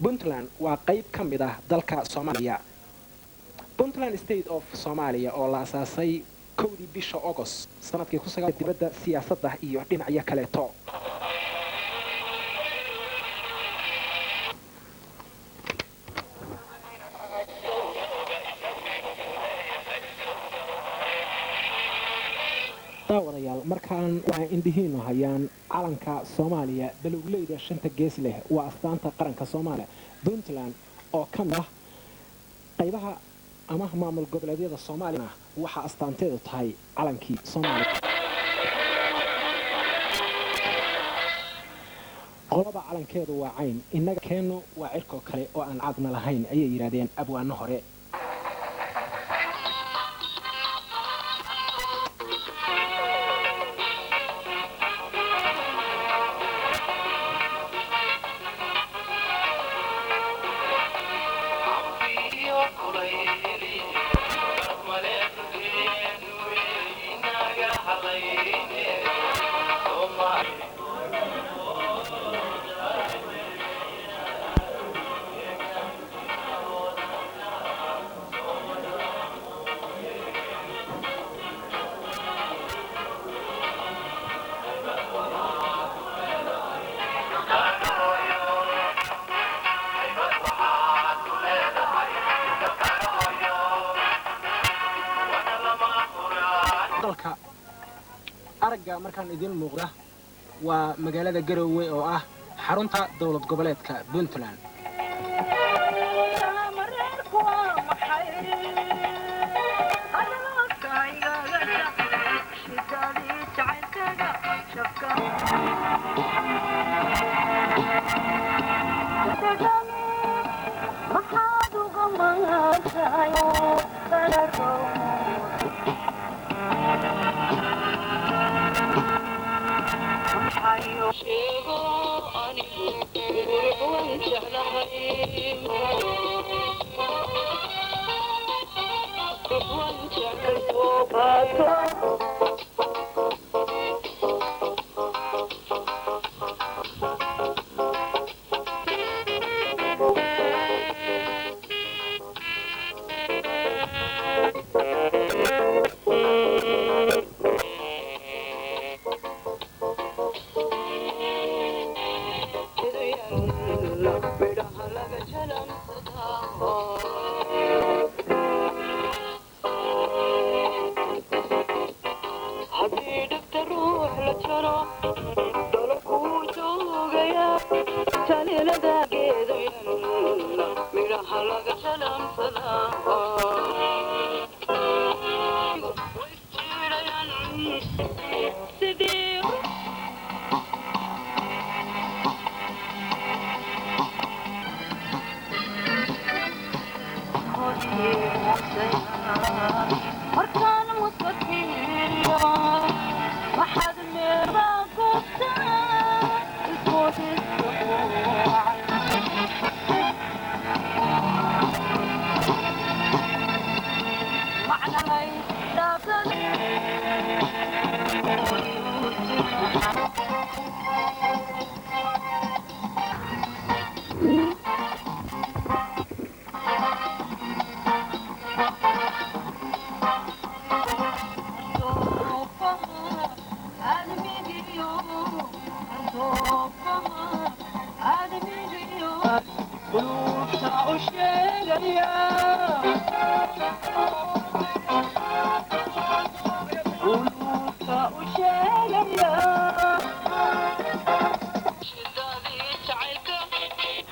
Puntland waa qayb ka mid ah dalka Soomaaliya. Puntland State of Somalia oo la asaasay 1 bisha August sanadkii 19 dibadda siyaasadda iyo dhinacyo kaleeto. daawadayaal markaan waxaan indhihiinu hayaan calanka Soomaaliya balugleeyda shanta gees leh waa astaanta qaranka Soomaaliya. Puntland oo ka mid ah qaybaha ama maamul goboleedyada Soomaaliya waxa astaanteedu tahay calankii Soomaaliya. qolada calankeedu waa cayn inaga keeno waa cirko kale oo aan cadna lahayn ayay yiraahdeen abwaano hore. aragga markaan idin muuqda waa magaalada Garowe oo ah xarunta dawlad goboleedka Puntland.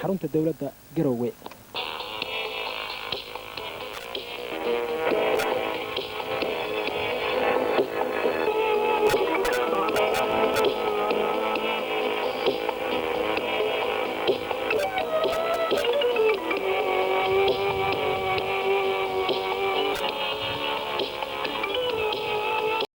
xarunta dawladda Garowe